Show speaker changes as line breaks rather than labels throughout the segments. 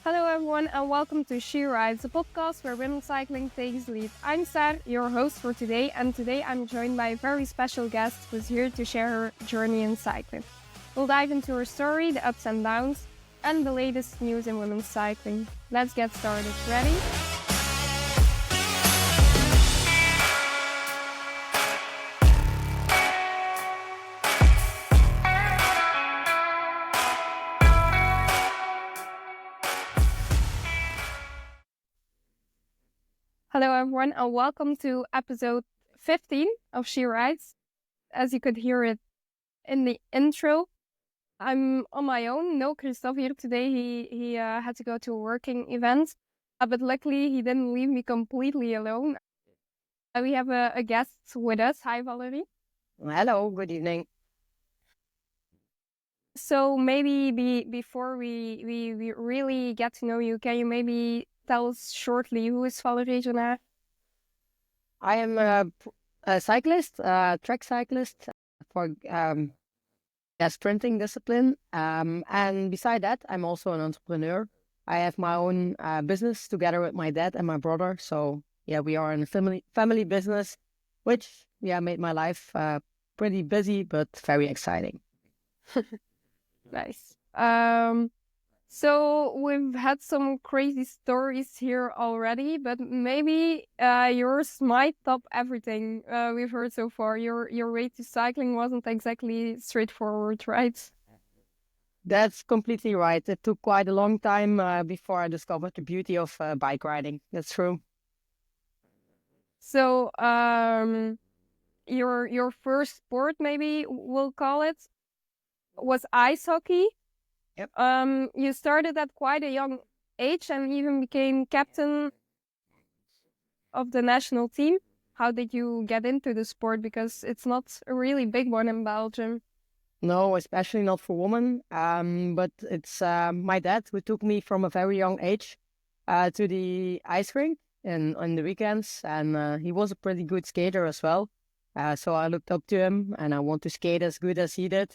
Hello everyone and welcome to She Rides, a podcast where women cycling takes lead. I'm Saar, your host for today, and today I'm joined by a very special guest who's here to share her journey in cycling. We'll dive into her story, the ups and downs, and the latest news in women's cycling. Let's get started. Ready? Hello everyone and welcome to episode 15 of She Rides. As you could hear it in the intro, I'm on my own. No Christophe here today. He had to go to a working event, but luckily he didn't leave me completely alone. We have a guest with us. Hi, Valerie.
Hello, good evening.
So maybe before we really get to know you, can you maybe tell us shortly who is Valerie Jenaer?
I am a cyclist, track cyclist for sprinting discipline. And beside that, I'm also an entrepreneur. I have my own business together with my dad and my brother. So yeah, we are in a family business, which made my life pretty busy but very exciting.
Nice. So we've had some crazy stories here already, but maybe yours might top everything we've heard so far. Your way to cycling wasn't exactly straightforward, right?
That's completely right. It took quite a long time before I discovered the beauty of bike riding. That's true.
So your first sport, maybe we'll call it, was ice hockey.
Yep.
You started at quite a young age and even became captain of the national team. How did you get into the sport? Because it's not a really big one in Belgium.
No, especially not for women. But it's my dad who took me from a very young age to the ice rink on the weekends, and he was a pretty good skater as well. So I looked up to him, and I want to skate as good as he did.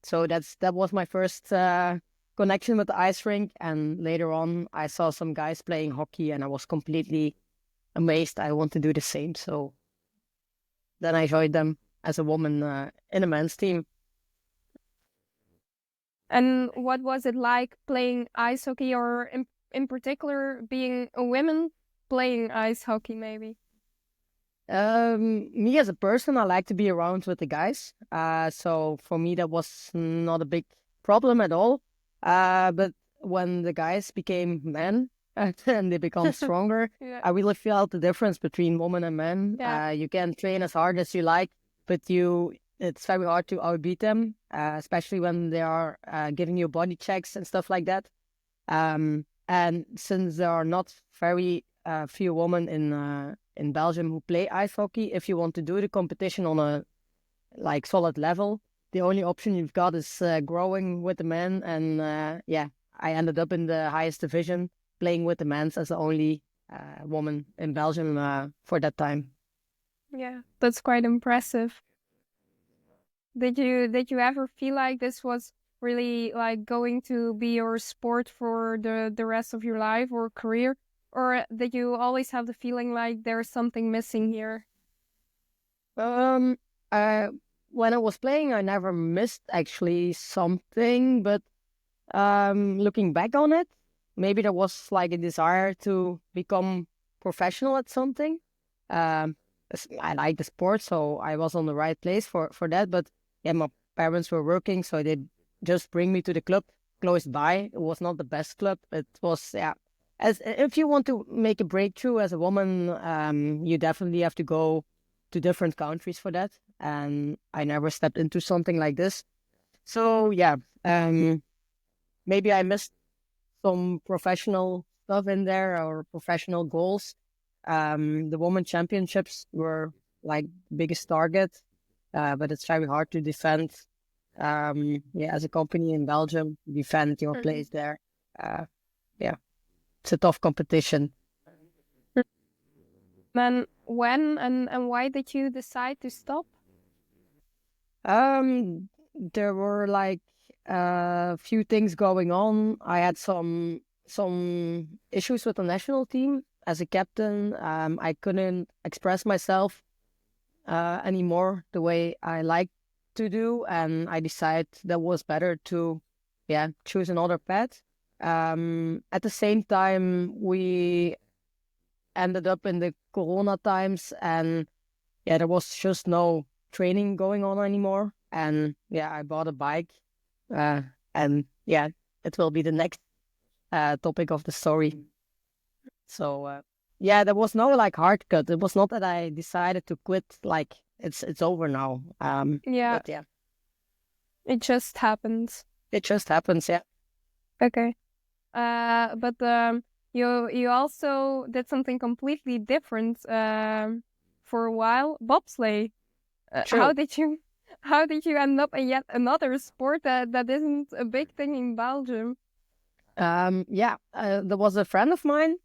So that was my first connection with the ice rink, and later on I saw some guys playing hockey, and I was completely amazed. I want to do the same. So then I joined them as a woman in a men's team.
And what was it like playing ice hockey, or in particular being a woman playing ice hockey maybe?
Me as a person, I like to be around with the guys. So for me, that was not a big problem at all. But when the guys became men and they become stronger,
Yeah.
I really felt the difference between women and men.
Yeah.
You can train as hard as you like, but it's very hard to outbeat them, especially when they are giving you body checks and stuff like that. And since there are not very few women in Belgium who play ice hockey, if you want to do the competition on a solid level, the only option you've got is growing with the men. And I ended up in the highest division, playing with the men as the only woman in Belgium for that time.
Yeah, that's quite impressive. Did you ever feel like this was really like going to be your sport for the rest of your life or career? Or did you always have the feeling like there's something missing here?
When I was playing, I never missed actually something, but looking back on it, maybe there was like a desire to become professional at something. I like the sport, so I was on the right place for that. But yeah, my parents were working, so they just bring me to the club close by. It was not the best club. It was as if you want to make a breakthrough as a woman, you definitely have to go to different countries for that. And I never stepped into something like this. So maybe I missed some professional stuff in there or professional goals. The women championships were like the biggest target, but it's very hard to defend. As a company in Belgium, defend your place there. It's a tough competition.
Then when and why did you decide to stop?
There were a few things going on. I had some issues with the national team as a captain. I couldn't express myself anymore the way I like to do, and I decided that was better to choose another path. At the same time, we ended up in the Corona times, and there was just no training going on anymore. And I bought a bike, and it will be the next topic of the story. So there was no like hard cut. It was not that I decided to quit. Like it's over now. But
it just happens.
It just happens. Yeah.
Okay. But you also did something completely different for a while, bobsleigh.
True.
How did you end up in yet another sport that isn't a big thing in Belgium?
There was a friend of mine.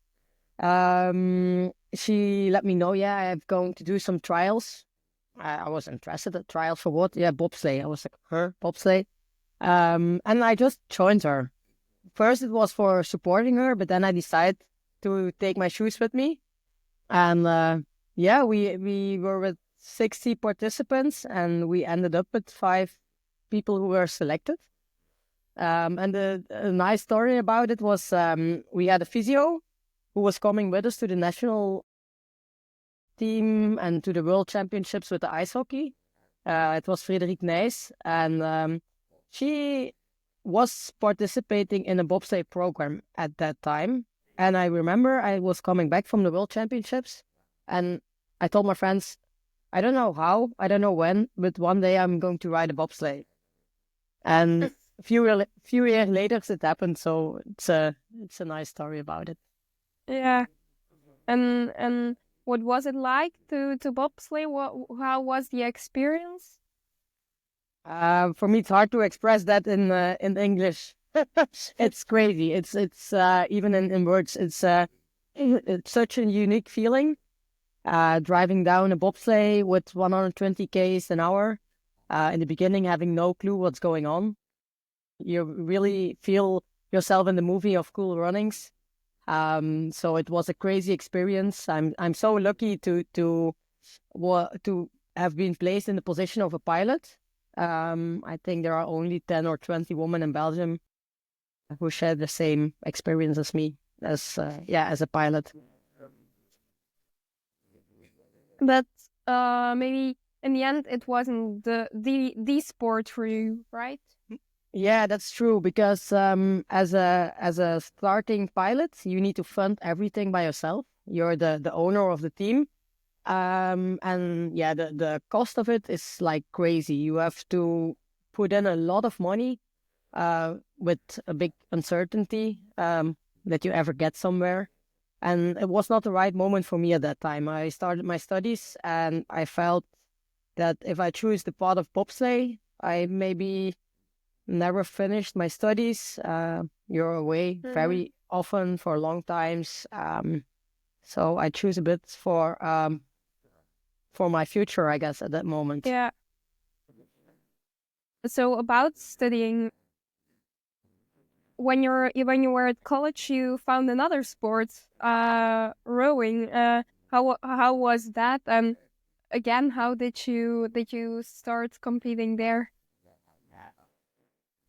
She let me know, I'm going to do some trials. I was interested at trials for what? Yeah, bobsleigh. I was like, her bobsleigh. And I just joined her. First, it was for supporting her, but then I decided to take my shoes with me. And we were with 60 participants, and we ended up with 5 people who were selected. And a nice story about it was we had a physio who was coming with us to the national team and to the world championships with the ice hockey. It was Valerie Jenaer, and she was participating in a bobsleigh program at that time. And I remember I was coming back from the world championships, and I told my friends, I don't know how, I don't know when, but one day I'm going to ride a bobsleigh. And a few years later it happened, so it's a nice story about it.
Yeah. And what was it like to bobsleigh? How was the experience?
For me, it's hard to express that in English. It's crazy. It's even in words. It's such a unique feeling. Driving down a bobsleigh with 120 km an hour. In the beginning, having no clue what's going on. You really feel yourself in the movie of Cool Runnings. So it was a crazy experience. I'm so lucky to have been placed in the position of a pilot. I think there are only 10 or 20 women in Belgium who share the same experience as me as a pilot.
But maybe in the end it wasn't the sport for you, right?
Yeah, that's true, because as a starting pilot, you need to fund everything by yourself. You're the owner of the team. The cost of it is like crazy. You have to put in a lot of money with a big uncertainty that you ever get somewhere. And it was not the right moment for me at that time. I started my studies, and I felt that if I choose the path of bobsleigh, I maybe never finished my studies. You're away very often for long times. So I choose a bit for my future, I guess, at that moment.
Yeah. So about studying, when you were at college, you found another sport, rowing. How was that? And again, how did you start competing there?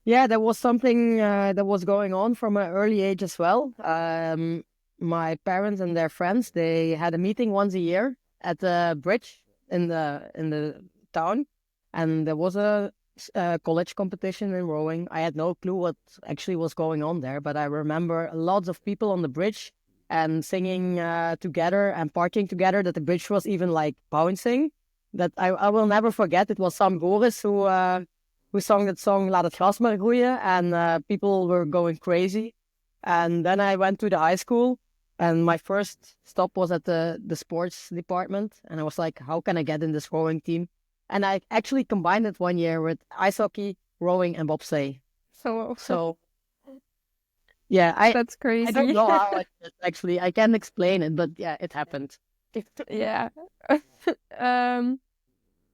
Yeah, there was something that was going on from an early age as well. My parents and their friends, they had a meeting once a year at the bridge in the town, and there was a college competition in rowing. I had no clue what actually was going on there, but I remember lots of people on the bridge and singing together and partying together, that the bridge was even like bouncing. That I will never forget. It was Sam Boris who sang that song Laat het gras maar groeien, and people were going crazy. And then I went to the high school, and my first stop was at the sports department, and I was like, how can I get in this rowing team? And I actually combined it one year with ice hockey, rowing, and bobsleigh. So yeah,
that's crazy.
I don't know how it is, actually. I can't explain it, but yeah, it happened.
Yeah.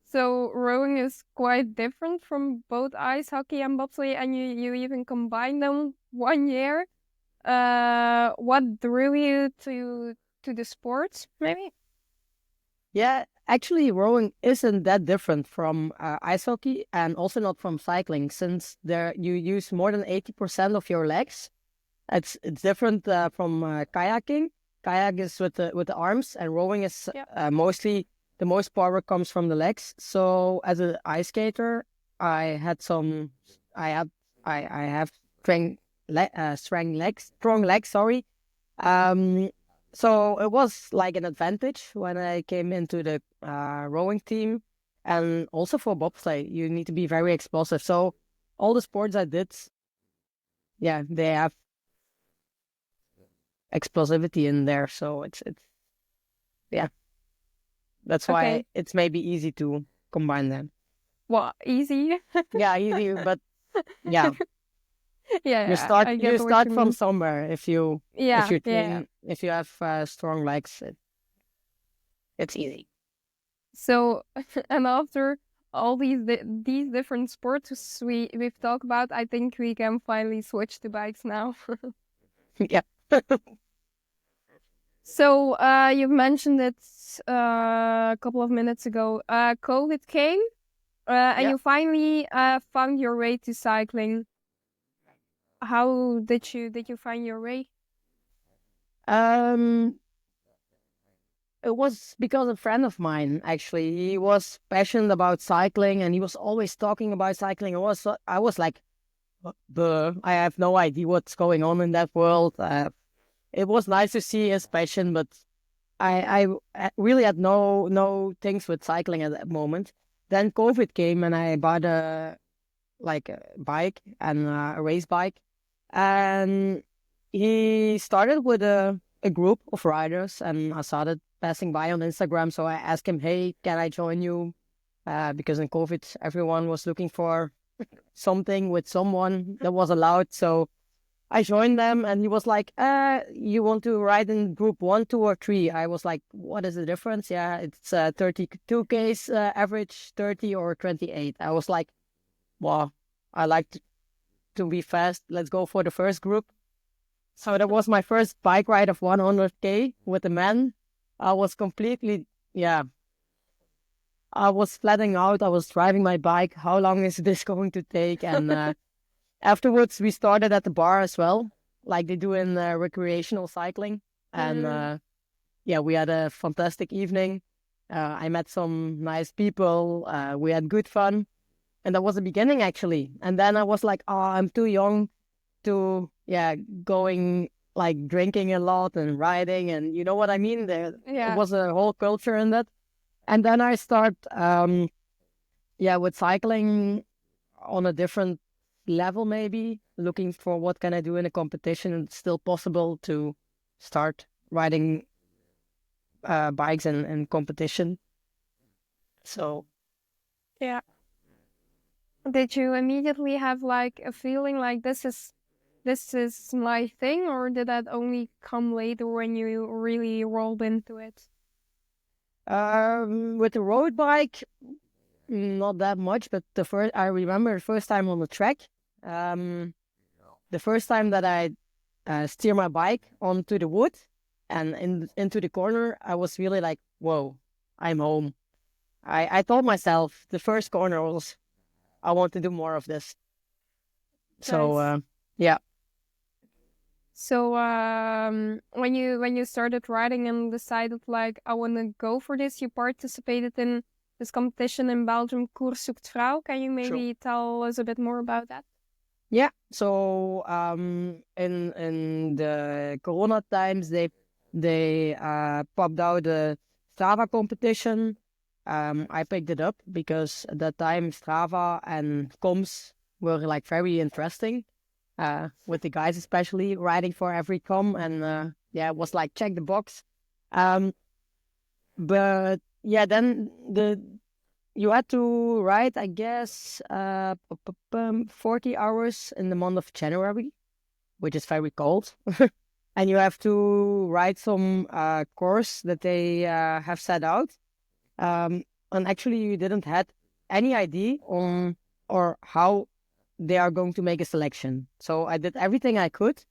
So rowing is quite different from both ice hockey and bobsleigh, and you even combine them 1 year. What drew you to the sports, maybe?
Yeah, actually, rowing isn't that different from ice hockey and also not from cycling, since there you use more than 80% of your legs. It's different from kayaking. Kayak is with the arms, and rowing is mostly the most power comes from the legs. So as an ice skater, I had some, I have strong legs. Sorry. Um, so it was like an advantage when I came into the rowing team, and also for bobsleigh, you need to be very explosive. So all the sports I did, yeah, they have explosivity in there. So it's yeah, that's why
Okay.
it's maybe easy to combine them.
Well, easy.
Yeah, easy, but yeah,
Yeah, I
you
get what
start
you
from
mean.
somewhere if
Yeah,
you
yeah.
train if you have strong legs, it's easy.
So, and after all these different sports we've talked about, I think we can finally switch to bikes now.
Yeah.
So, you've mentioned it a couple of minutes ago. COVID came, and
Yeah.
you finally found your way to cycling. How did you find your way?
Um, it was because a friend of mine, actually, he was passionate about cycling and he was always talking about cycling. I was like, I have no idea what's going on in that world. It was nice to see his passion, but I really had no things with cycling at that moment. Then COVID came and I bought a bike and a race bike, and he started with a group of riders, and I started passing by on Instagram. So I asked him, "Hey, can I join you?" Because in COVID, everyone was looking for something with someone that was allowed. So I joined them, and he was like, you want to ride in group 1, 2, or 3?" I was like, what is the difference? Yeah, it's 32 Ks average, 30 or 28. I was like, well, I like to be fast. Let's go for the first group. So that was my first bike ride of 100K with a man. I was completely, yeah, I was flattening out. I was driving my bike. How long is this going to take? And afterwards, we started at the bar as well, like they do in recreational cycling. And
Mm.
yeah, we had a fantastic evening. I met some nice people. We had good fun. And that was the beginning, actually. And then I was like, oh, I'm too young to, yeah, going like drinking a lot and riding. And you know what I mean? There
Yeah.
was a whole culture in that. And then I start, yeah, with cycling on a different level, maybe looking for what can I do in a competition. And it's still possible to start riding bikes in competition. So
Yeah. Did you immediately have like a feeling like this is my thing, or did that only come later when you really rolled into it?
with the road bike, not that much, but I remember the first time on the track, um, the first time that I steer my bike onto the wood and into the corner, I was really like, whoa, I'm home. I told myself the first corner was, I want to do more of this. So
Nice.
yeah.
So when you started riding and decided like I want to go for this, you participated in this competition in Belgium, Koers zoekt vrouw. Can you
Sure.
maybe tell us a bit more about that?
Yeah. So in the Corona times, they popped out a Strava competition. I picked it up because at that time Strava and comms were like very interesting. With the guys especially riding for every com, and yeah, it was like check the box. Um, but yeah, then you had to ride, I guess, 40 hours in the month of January, which is very cold. And you have to ride some course that they have set out. and actually you didn't had any idea on or how they are going to make a selection. So I did everything I could.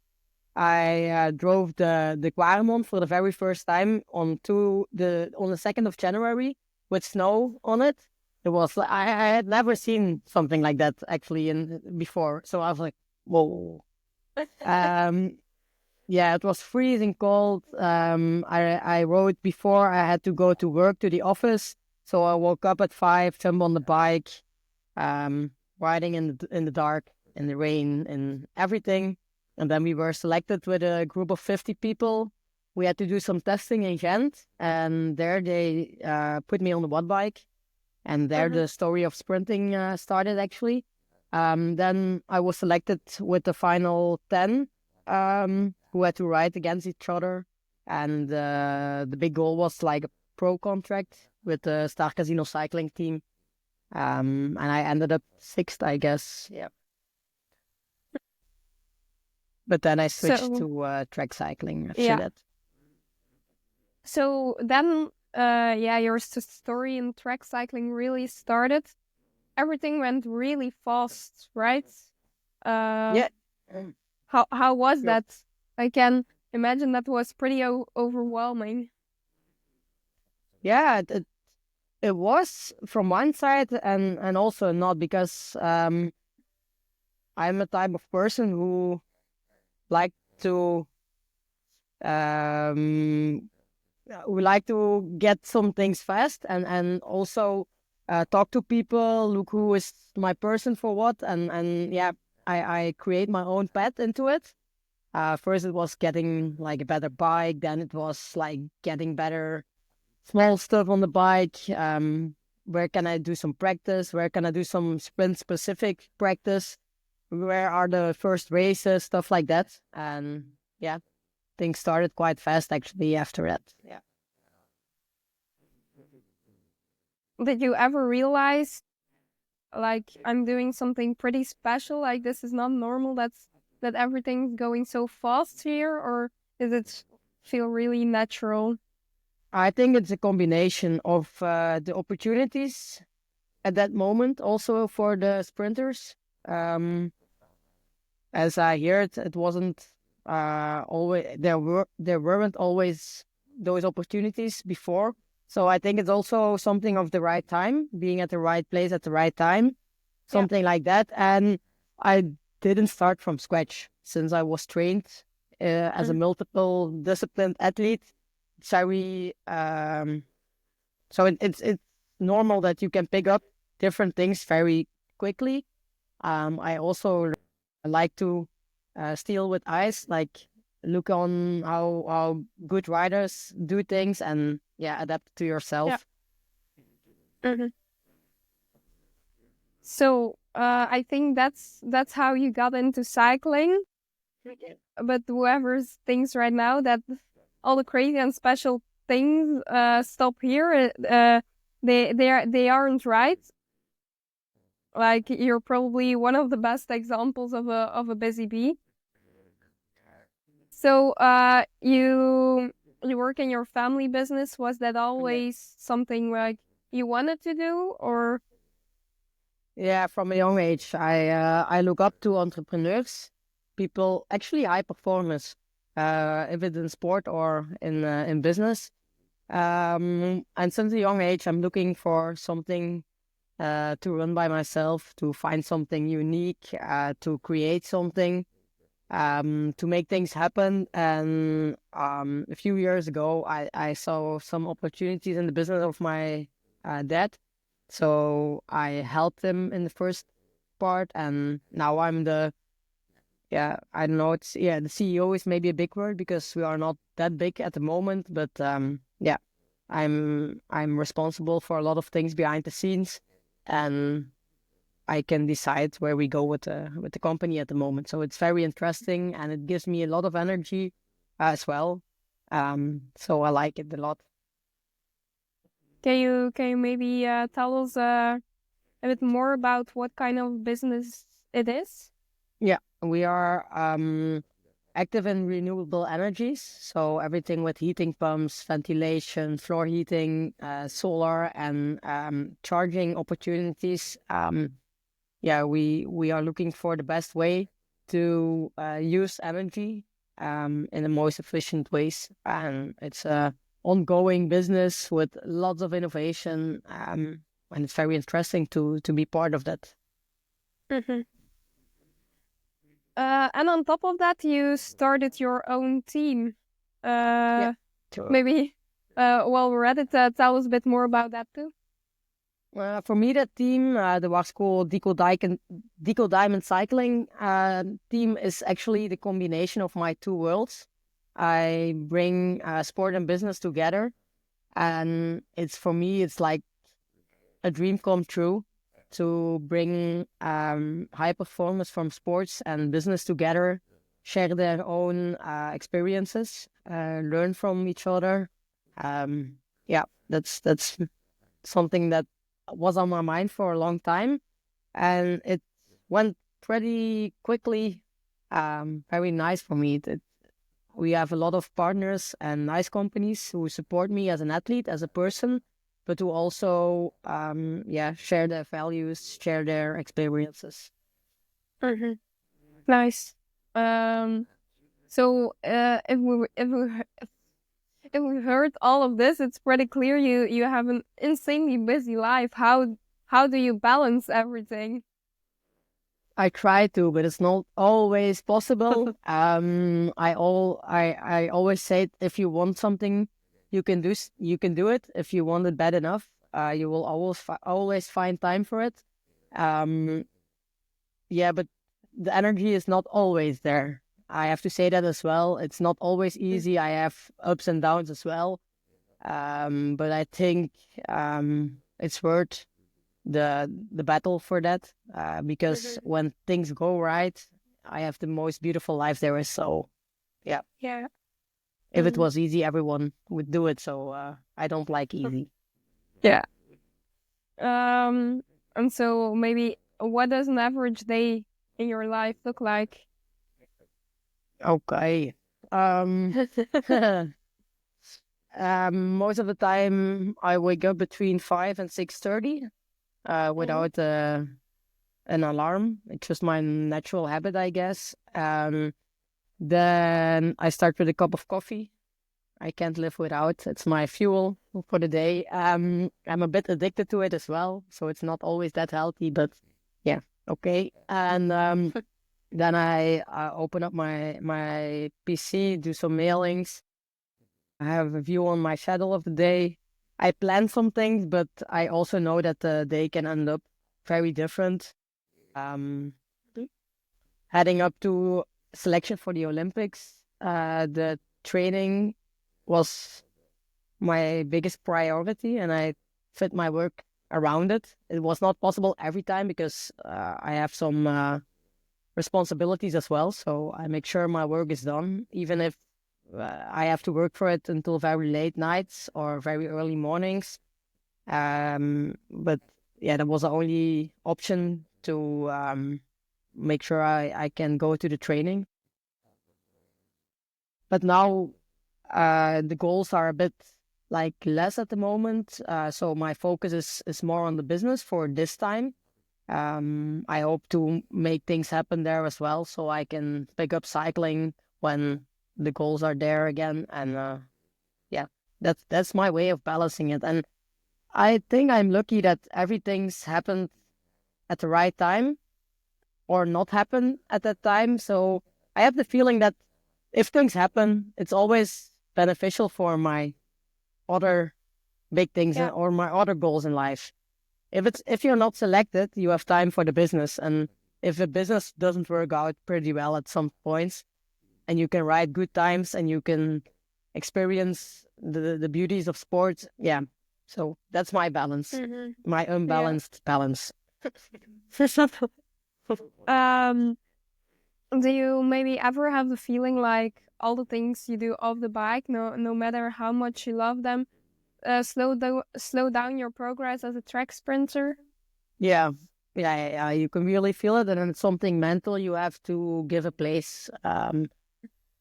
I drove the Quaremont for the very first time on the 2nd of January with snow on it. It was I had never seen something like that actually in before. So I was like, whoa. Yeah, it was freezing cold. I rode before I had to go to work to the office. So I woke up at 5, jumped on the bike, riding in the dark, in the rain, and everything. And then we were selected with a group of 50 people. We had to do some testing in Ghent, and there they put me on the watt bike, and there the story of sprinting started actually. Then I was selected with the final 10 who had to ride against each other, and the big goal was like a pro contract with the Saar Casino cycling team. And I ended up 6th, I guess. Yeah. But then I switched to track cycling after that.
So then, your story in track cycling really started. Everything went really fast, right?
Yeah.
How was that? I can imagine that was pretty overwhelming.
Yeah, it was from one side and also not, because I'm a type of person who like to get some things fast and also talk to people, look who is my person for what, and yeah, I create my own path into it. First it was getting like a better bike, then it was like getting better small stuff on the bike. Where can I do some practice? Where can I do some sprint specific practice? Where are the first races? Stuff like that. And yeah, things started quite fast actually after that. Yeah.
Did you ever realize, like, I'm doing something pretty special? Like, this is not normal. That everything's going so fast here, or does it feel really natural?
I think it's a combination of the opportunities at that moment, also for the sprinters. As I heard, it wasn't always there weren't always those opportunities before. So I think it's also something of the right time, being at the right place at the right time, something like that. And I didn't start from scratch, since I was trained as a multiple disciplined athlete. Very so it's normal that you can pick up different things very quickly. I also like to steal with eyes, like look on how good riders do things, and adapt to yourself.
So I think that's how you got into cycling. But whoever's thinks right now that all the crazy and special things stop here, they aren't right. Like, you're probably one of the best examples of a busy bee. So you work in your family business. Was that always something like you wanted to do, or?
Yeah, from a young age, I look up to entrepreneurs, people, actually high performers, if it's in sport or in business. And since a young age, I'm looking for something to run by myself, to find something unique, to create something, to make things happen. And a few years ago, I saw some opportunities in the business of my dad. So I helped him in the first part, and now I'm the I don't know, the CEO is maybe a big word, because we are not that big at the moment, but I'm responsible for a lot of things behind the scenes, and I can decide where we go with the company at the moment. So it's very interesting, and it gives me a lot of energy as well. So I like it a lot.
Can you maybe tell us a bit more about what kind of business it is?
Yeah, we are active in renewable energies. So everything with heating pumps, ventilation, floor heating, solar, and charging opportunities. We are looking for the best way to use energy in the most efficient ways. And it's a ongoing business with lots of innovation. And it's very interesting to be part of that.
Mm-hmm. And on top of that, you started your own team.
Sure.
Maybe while we're at it, tell us a bit more about that too.
For me, that team, the Warsco Dico Diamond Cycling team, is actually the combination of my two worlds. I bring sport and business together, and for me, it's like a dream come true to bring high performers from sports and business together, share their own experiences, learn from each other. That's something that was on my mind for a long time, and it went pretty quickly. Very nice for me. We have a lot of partners and nice companies who support me as an athlete, as a person, but who also share their values, share their experiences.
Mm-hmm. Nice. So if we heard all of this, it's pretty clear you have an insanely busy life. How do you balance everything?
I try to, but it's not always possible. I always say, if you want something, you can do it. If you want it bad enough, you will always find time for it. But the energy is not always there. I have to say that as well. It's not always easy. I have ups and downs as well. But I think it's worth the battle for that, because when things go right, I have the most beautiful life there is. So yeah. If it was easy, everyone would do it. So I don't like easy.
Yeah. And so maybe what does an average day in your life look like?
Okay. Most of the time I wake up between 5 and 6:30 without an alarm. It's just my natural habit, I guess. Then I start with a cup of coffee. I can't live without. It's my fuel for the day. I'm a bit addicted to it as well, so it's not always that healthy, but yeah, okay. And then I open up my PC, do some mailings. I have a view on my schedule of the day. I plan some things, but I also know that the day can end up very different. Heading up to selection for the Olympics, the training was my biggest priority, and I fit my work around it. It was not possible every time because I have some responsibilities as well. So I make sure my work is done, even if I have to work for it until very late nights or very early mornings. But yeah, that was the only option to make sure I can go to the training. But now the goals are a bit like less at the moment. So my focus is more on the business for this time. I hope to make things happen there as well, so I can pick up cycling when the goals are there again. And that's my way of balancing it. And I think I'm lucky that everything's happened at the right time or not happen at that time. So I have the feeling that if things happen, it's always beneficial for my other big things or my other goals in life. If you're not selected, you have time for the business. And if the business doesn't work out pretty well at some points, and you can ride good times and you can experience the beauties of sports, so that's my balance, my unbalanced balance.
Do you maybe ever have the feeling like all the things you do off the bike, no matter how much you love them, slow down your progress as a track sprinter?
Yeah, you can really feel it, and it's something mental you have to give a place.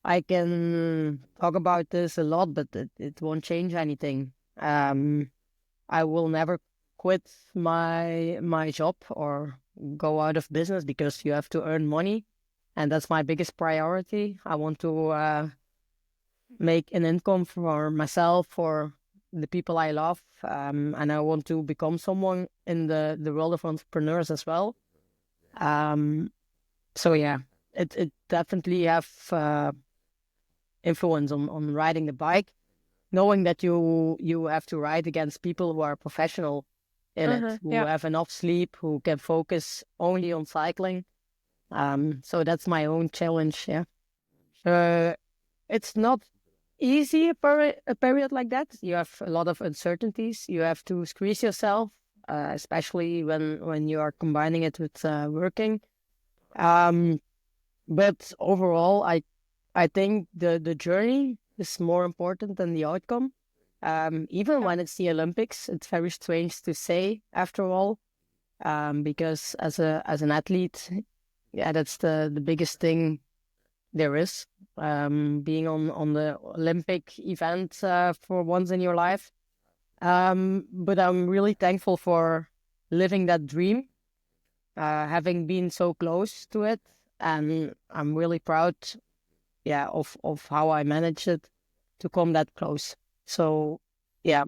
I can talk about this a lot, but it won't change anything. I will never quit my job or go out of business because you have to earn money, and that's my biggest priority. I want to make an income for myself, for the people I love, and I want to become someone in the world of entrepreneurs as well. So yeah, it definitely have influence on riding the bike, knowing that you have to ride against people who are professional in it, who
Yeah.
have enough sleep, who can focus only on cycling. So that's my own challenge. Yeah, it's not easy a period like that. You have a lot of uncertainties. You have to squeeze yourself, especially when you are combining it with working. Um, but overall, I think the journey is more important than the outcome. Even
Yeah.
when it's the Olympics, it's very strange to say after all, because as an athlete, yeah, that's the biggest thing there is. Being on the Olympic event for once in your life. But I'm really thankful for living that dream, having been so close to it, and I'm really proud, yeah, of how I managed it to come that close. So, yeah,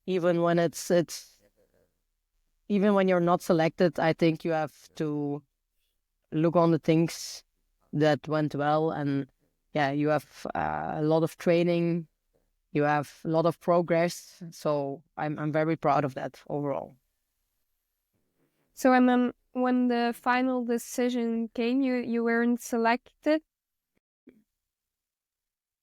even when it's even when you're not selected, I think you have to look on the things that went well, and yeah, you have a lot of training, you have a lot of progress. So I'm very proud of that overall.
So and then when the final decision came, you weren't selected.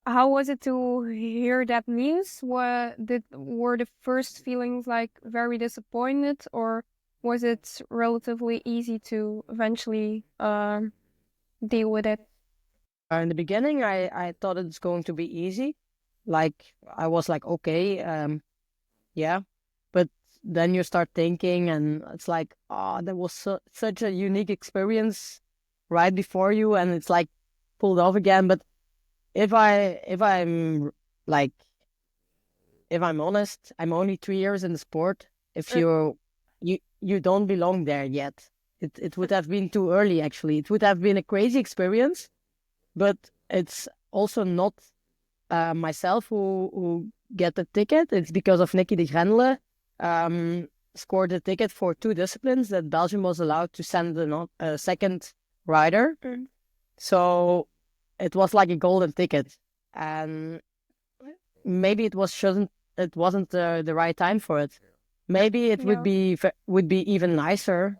How was it to hear that news? Were the first feelings like very disappointed, or was it relatively easy to eventually deal with it?
In the beginning, I thought it's going to be easy. Like I was like, okay, yeah, but then you start thinking, and it's like, oh, that was such a unique experience right before you, and it's like pulled off again. But if I'm like if I'm honest, I'm only 3 years in the sport. If
Mm.
you don't belong there yet. It would have been too early actually. It would have been a crazy experience, but it's also not myself who get the ticket. It's because of Nicky de Grendele scored a ticket for 2 disciplines that Belgium was allowed to send a second rider.
Mm.
So it was like a golden ticket, and maybe it wasn't the right time for it. Maybe it
Yeah.
would be even nicer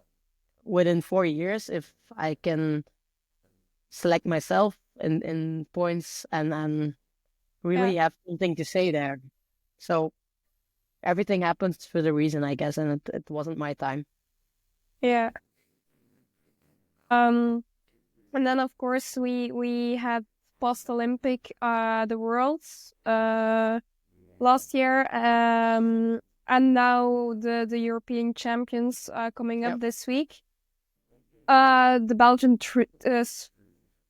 within 4 years if I can select myself in points and
Yeah.
really have something to say there. So everything happens for the reason, I guess, and it wasn't my time.
Yeah. Um, and then of course we had post Olympic the Worlds last year, and now the European champions coming up
Yep.
this week. The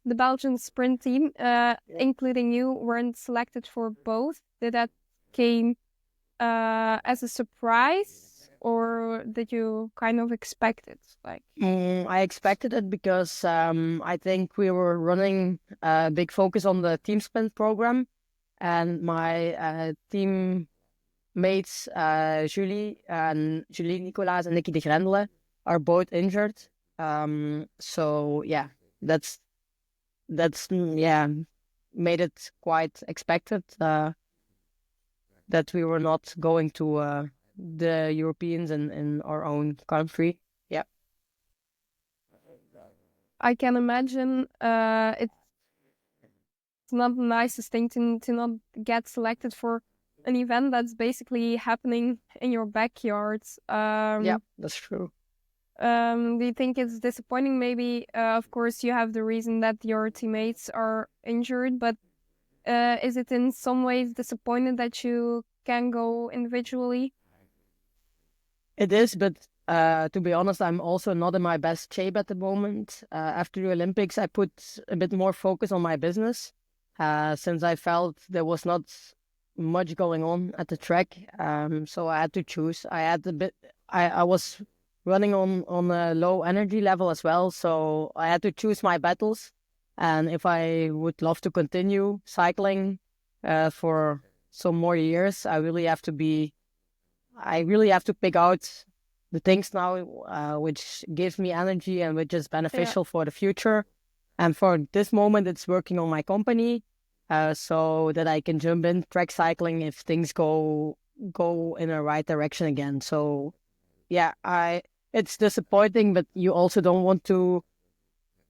the Belgian sprint team, including you, weren't selected for both. Did that came as a surprise, or did you kind of expect it? Like,
I expected it because I think we were running a big focus on the team sprint program, and my team mates, Julie Nicolaas and Nicky de Grendele, are both injured. So yeah, yeah, made it quite expected that we were not going to the Europeans in our own country. Yeah.
I can imagine it's not the nicest thing to not get selected for an event that's basically happening in your backyard.
Yeah, that's true.
Do you think it's disappointing? Maybe, of course, you have the reason that your teammates are injured, but is it in some ways disappointed that you can go individually?
It is, but to be honest, I'm also not in my best shape at the moment. After the Olympics, I put a bit more focus on my business. since I felt there was not much going on at the track. So I had to choose. I was running on a low energy level as well, so I had to choose my battles. And if I would love to continue cycling for some more years, I really have to pick out the things now which gives me energy and which is beneficial for the future. And for this moment, it's working on my company, so that I can jump in track cycling if things go in the right direction again. So yeah, it's disappointing, but you also don't want to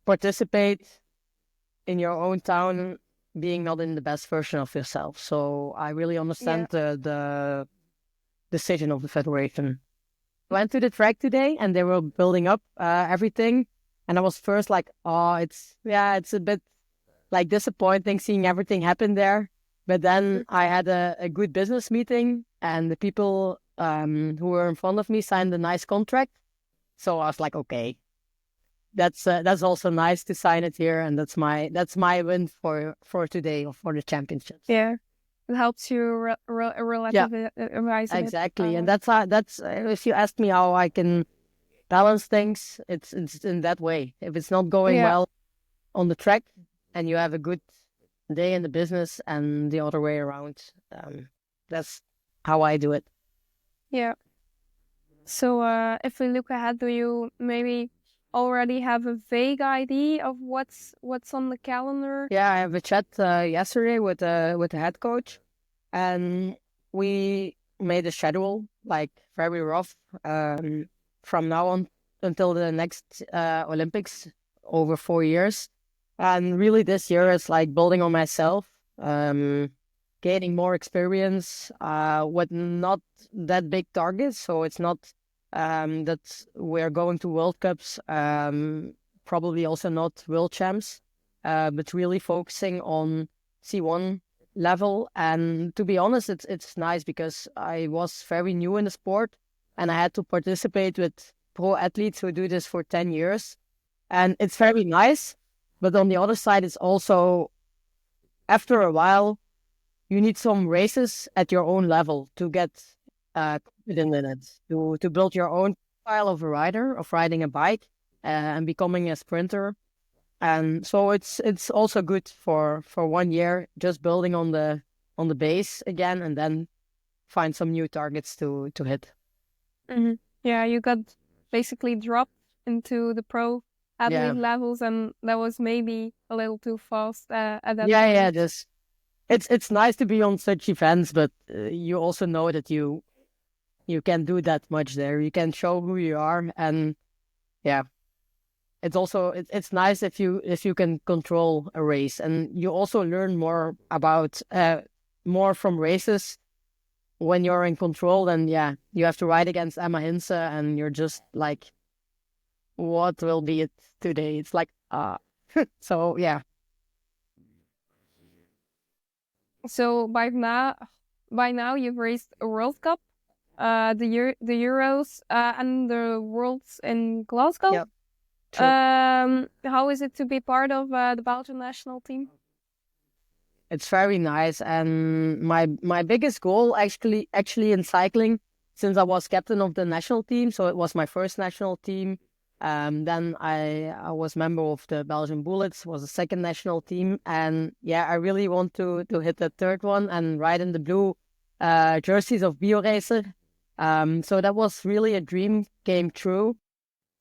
participate in your own town being not in the best version of yourself. So I really understand the decision of the federation. Went to the track today and they were building up everything. And I was first like, oh, it's a bit like disappointing seeing everything happen there. But then I had a good business meeting and the people who were in front of me signed a nice contract. So I was like, okay, that's also nice to sign it here. And that's my win for today or for the championships.
Yeah. It helps you relativize it.
Exactly. And that's if you ask me how I can balance things, it's in that way. If it's not going well on the track and you have a good day in the business and the other way around, that's how I do it.
Yeah. So if we look ahead, do you maybe already have a vague idea of what's on the calendar?
Yeah, I have a chat yesterday with the head coach, and we made a schedule like very rough from now on until the next Olympics over 4 years. And really this year is like building on myself, gaining more experience with not that big targets. So it's not that we're going to World Cups, probably also not World Champs, but really focusing on C1 level. And to be honest, it's nice because I was very new in the sport and I had to participate with pro athletes who do this for 10 years. And it's very nice. But on the other side, it's also, after a while, you need some races at your own level to get confident in it, to build your own style of a rider, of riding a bike and becoming a sprinter. And so it's also good for 1 year, just building on the base again, and then find some new targets to hit.
Mm-hmm. Yeah, you got basically dropped into the pro athlete levels, and that was maybe a little too fast at that point.
Yeah, it's nice to be on such events, but you also know that you can't do that much there. You can show who you are, and it's also it's nice if you can control a race, and you also learn more about more from races when you're in control. Then you have to ride against Emma Hinse, and you're just like, what will be it today? It's like so yeah.
So by now you've raced a World Cup, the Euros, and the Worlds in Glasgow.
Yep.
How is it to be part of the Belgian national team?
It's very nice, and my biggest goal actually in cycling, since I was captain of the national team, so it was my first national team. Then I was member of the Belgian Bullets, was the second national team, and I really want to hit the third one and ride in the blue jerseys of BioRacer. So that was really a dream came true.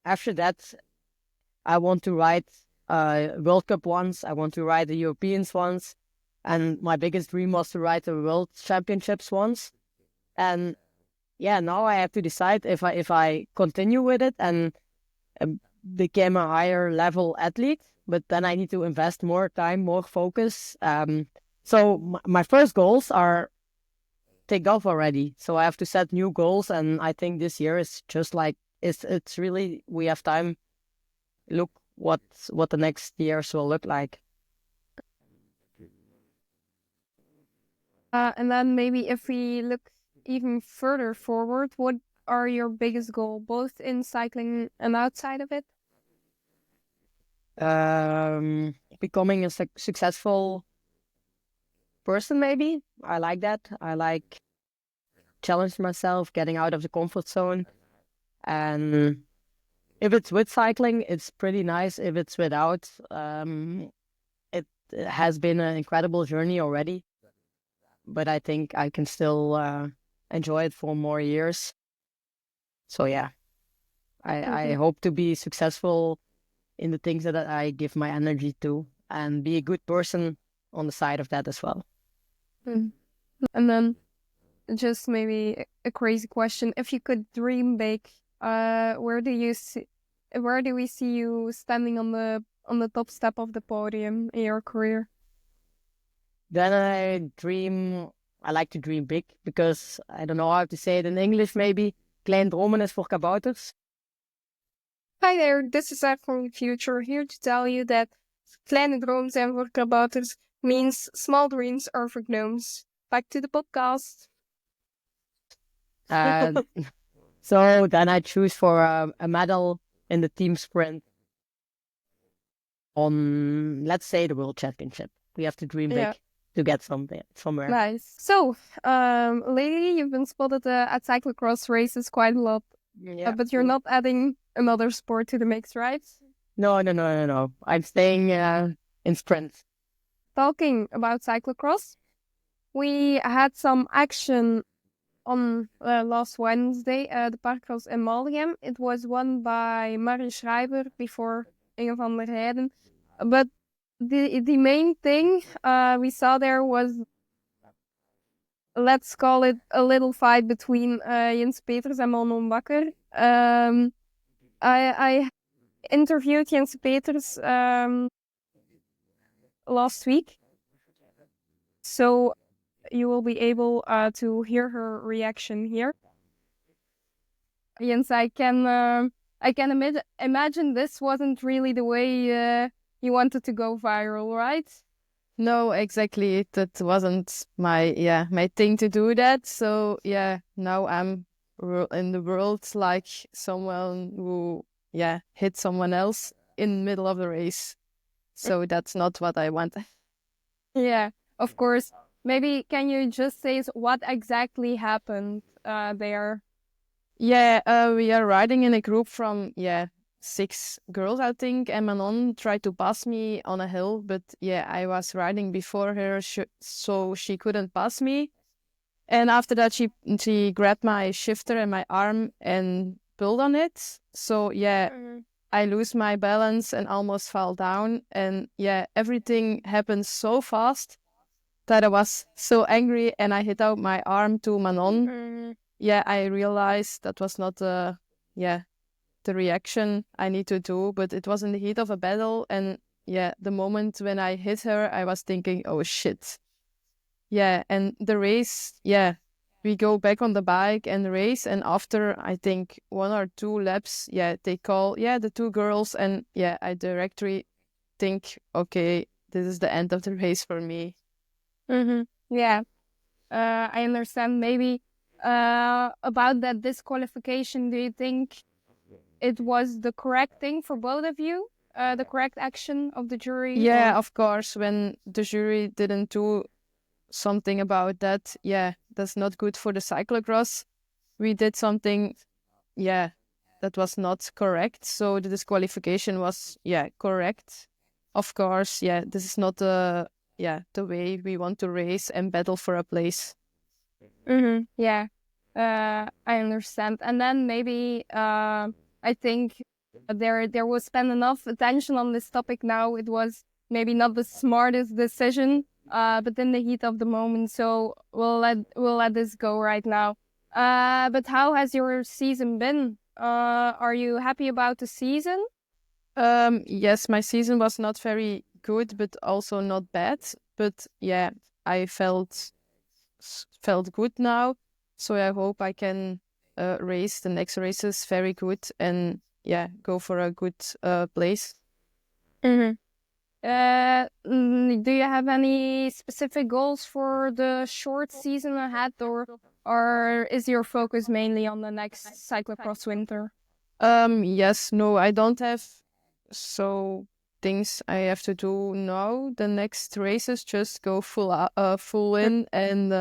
After that, I want to ride World Cup once. I want to ride the Europeans once. And my biggest dream was to ride the World Championships once. And now I have to decide if I continue with it and became a higher level athlete. But then I need to invest more time, more focus. So my first goals are ticked off already. So I have to set new goals. And I think this year is just like, it's really, we have time. Look what the next years will look like.
And then maybe if we look even further forward, what are your biggest goals, both in cycling and outside of it?
Becoming a successful person, maybe. I like that. I like challenge myself, getting out of the comfort zone. And if it's with cycling, it's pretty nice. If it's without, it has been an incredible journey already. But I think I can still enjoy it for more years. So yeah, I hope to be successful in the things that I give my energy to and be a good person on the side of that as well.
And then just maybe a crazy question. If you could dream big, where do we see you standing on the top step of the podium in your career?
Then I like to dream big because I don't know how to say it in English maybe. Klein dromen is voor kabouters.
Hi there, this is Saar from the future, here to tell you that kleine dromen zijn voor kabouters means small dreams are for gnomes. Back to the podcast.
So then I choose for a medal in the team sprint on, let's say, the World Championship. We have to dream big to get somewhere.
Nice. So, lately you've been spotted at cyclocross races quite a lot, but you're not adding another sport to the mix, right?
No. I'm staying in sprint.
Talking about cyclocross, we had some action on last Wednesday, the Parkcross in Maldegem. It was won by Marie Schreiber before Inge van der Heijden. But the main thing we saw there was, let's call it a little fight between Jens Peters and Manon Bakker. I interviewed Jens Peters last week, so you will be able to hear her reaction here. Jens, I can imagine this wasn't really the way you wanted to go viral, right?
No, exactly. That wasn't my thing to do that. So now I'm in the world like someone who hit someone else in the middle of the race. So that's not what I want.
Yeah, of course. Maybe can you just say what exactly happened there?
Yeah, we are riding in a group from 6 girls, I think, and Manon tried to pass me on a hill, but I was riding before her, so she couldn't pass me. And after that, she grabbed my shifter and my arm and pulled on it. So I lose my balance and almost fall down. And everything happened so fast that I was so angry, and I hit out my arm to Manon. I realized that was not the reaction I need to do, but it was in the heat of a battle, and the moment when I hit her, I was thinking, oh shit. And the race, we go back on the bike and race, and after I think 1 or 2 laps, they call the 2 girls, and I directly think, okay, this is the end of the race for me.
I understand. Maybe about that disqualification, do you think it was the correct thing for both of you? The correct action of the jury?
Yeah, of course. When the jury didn't do something about that, that's not good for the cyclocross. We did something, that was not correct. So the disqualification was, correct. Of course, this is not the way we want to race and battle for a place.
I understand. And then maybe I think there was spent enough attention on this topic now. It was maybe not the smartest decision, but in the heat of the moment. So we'll let this go right now. But how has your season been? Are you happy about the season?
Yes, my season was not very good, but also not bad. But I felt good now. So I hope I can race the next races very good and go for a good place.
Do you have any specific goals for the short season ahead, or is your focus mainly on the next cyclocross winter?
Yes, no, I don't have so things I have to do now. The next races just go full in and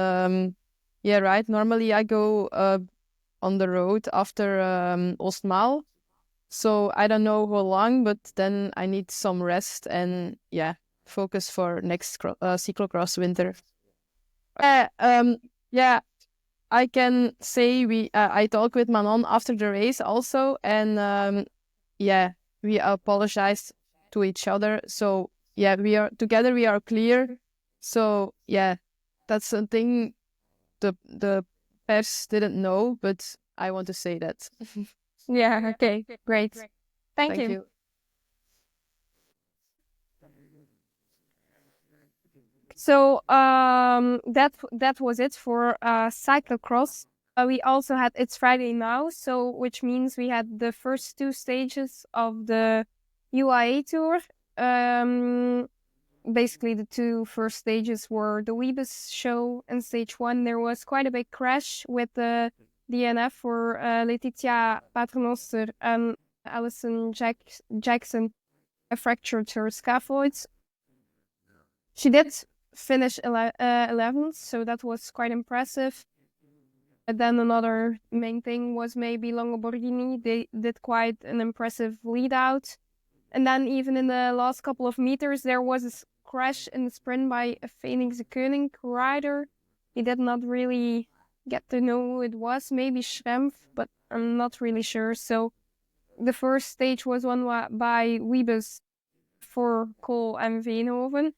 right. Normally I go on the road after Oostmaal. So I don't know how long, but then I need some rest and focus for next cyclocross winter. I can say I talked with Manon after the race also, and we apologized to each other. So we are together. We are clear. So that's something the pers didn't know, but I want to say that.
Yeah, okay, great. Thank
Thank
you.
you.
So that was it for cyclocross. We also had It's Friday Now, so which means we had the first 2 stages of the UAE tour. Basically, the 2 first stages were the Weebus show. In stage 1, there was quite a big crash with the DNF for Letitia Paternoster and Alison Jackson fractured her scaphoids. She did finish 11th, so that was quite impressive. And then another main thing was maybe Longoborghini. They did quite an impressive lead out. And then even in the last couple of meters, there was a crash in the sprint by a Phoenix Koenig rider. He did not really get to know who it was, maybe Schrempf, but I'm not really sure. So the first stage was won by Wiebes for Cole and Veenhoven.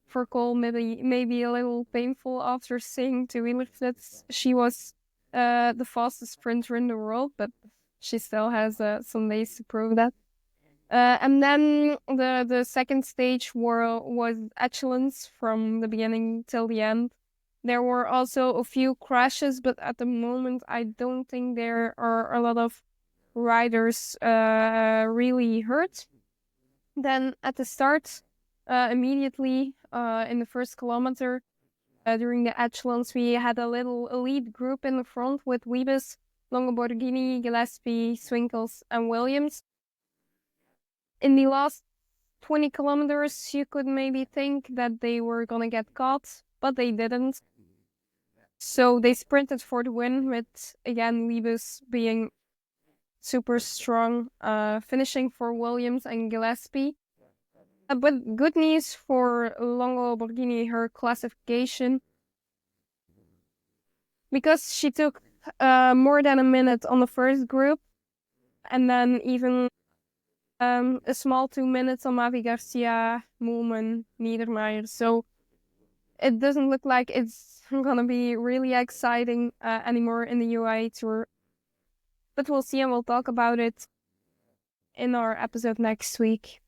For Cole, maybe a little painful after saying to Wieler that she was the fastest sprinter in the world, but she still has some days to prove that. And then the second stage was excellence from the beginning till the end. There were also a few crashes, but at the moment I don't think there are a lot of riders really hurt. Then at the start, immediately in the first kilometer, during the echelons, we had a little elite group in the front with Wiebes, Longoborghini, Gillespie, Swinkels, and Williams. In the last 20 kilometers, you could maybe think that they were gonna get caught, but they didn't. So they sprinted for the win, with again Wiebes being super strong, finishing for Williams and Gillespie. But good news for Longoborghini, her classification, because she took more than a minute on the first group, and then even a small 2 minutes on Mavi Garcia, Moolman, Niedermayer. So it doesn't look like it's gonna be really exciting anymore in the UAE Tour. But we'll see, and we'll talk about it in our episode next week.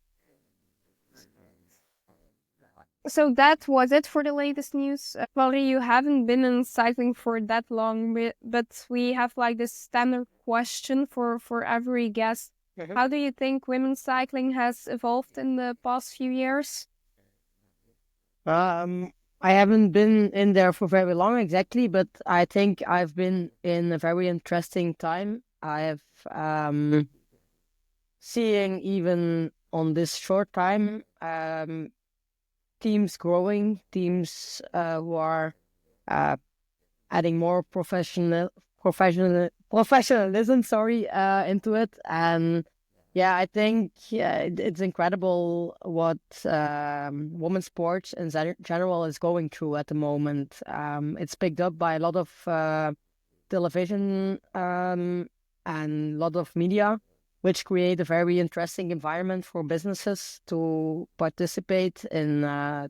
So that was it for the latest news. Valerie, you haven't been in cycling for that long, but we have like this standard question for every guest.
Mhm.
How do you think women's cycling has evolved in the past few years?
I haven't been in there for very long exactly, but I think I've been in a very interesting time. I have seeing even on this short time teams growing, teams who are adding more professionalism, into it, and I think it's incredible what women's sports in general is going through at the moment. It's picked up by a lot of television and a lot of media, which create a very interesting environment for businesses to participate in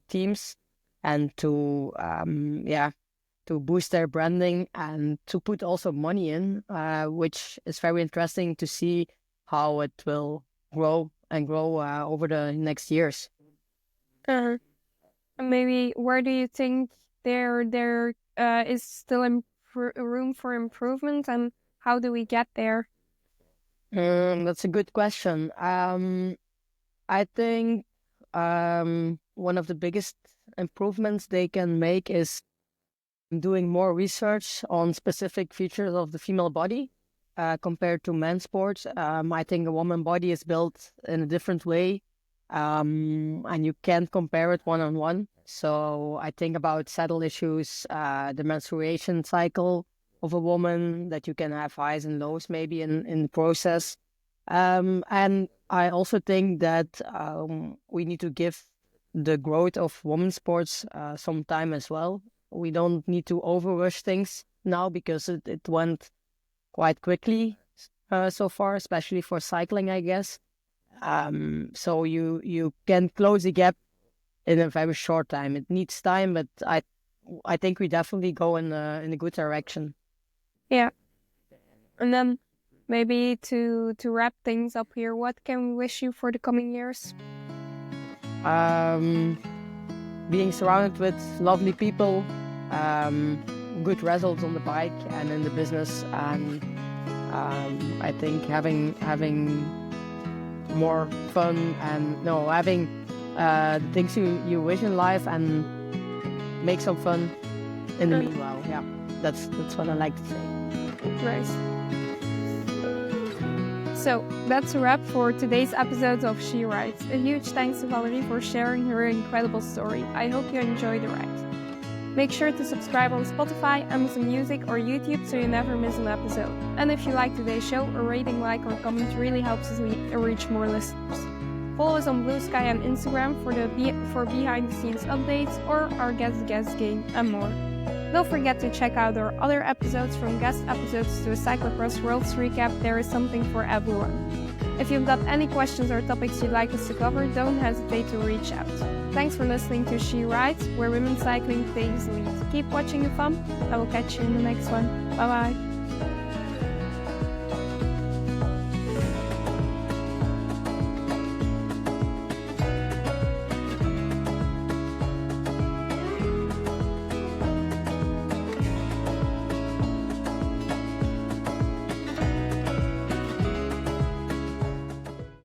teams and to boost their branding and to put also money in, which is very interesting to see how it will grow over the next years.
Maybe where do you think there is still room for improvement, and how do we get there?
That's a good question. I think one of the biggest improvements they can make is doing more research on specific features of the female body compared to men's sports. I think a woman body is built in a different way and you can't compare it one-on-one. So I think about saddle issues, the menstruation cycle of a woman, that you can have highs and lows maybe in the process. And I also think that we need to give the growth of women's sports some time as well. We don't need to overrush things now because it went quite quickly so far, especially for cycling, I guess. So you can close the gap in a very short time. It needs time, but I think we definitely go in a good direction.
Yeah. And then maybe to wrap things up here, what can we wish you for the coming years?
Being surrounded with lovely people, good results on the bike and in the business, and I think having more fun and having the things you wish in life and make some fun in the meanwhile. Yeah, that's what I like to say.
Nice. So that's a wrap for today's episode of She Rides. A huge thanks to Valerie for sharing her incredible story. I hope you enjoy the ride. Make sure to subscribe on Spotify, Amazon Music or YouTube so you never miss an episode. And if you like today's show, a rating, like or comment really helps us reach more listeners. Follow us on Blue Sky and Instagram for behind the scenes updates or our guest game and more. Don't forget to check out our other episodes, from guest episodes to a Cyclocross Worlds recap. There is something for everyone. If you've got any questions or topics you'd like us to cover, don't hesitate to reach out. Thanks for listening to She Rides, where women's cycling takes the lead. Keep watching the fun. I will catch you in the next one. Bye bye.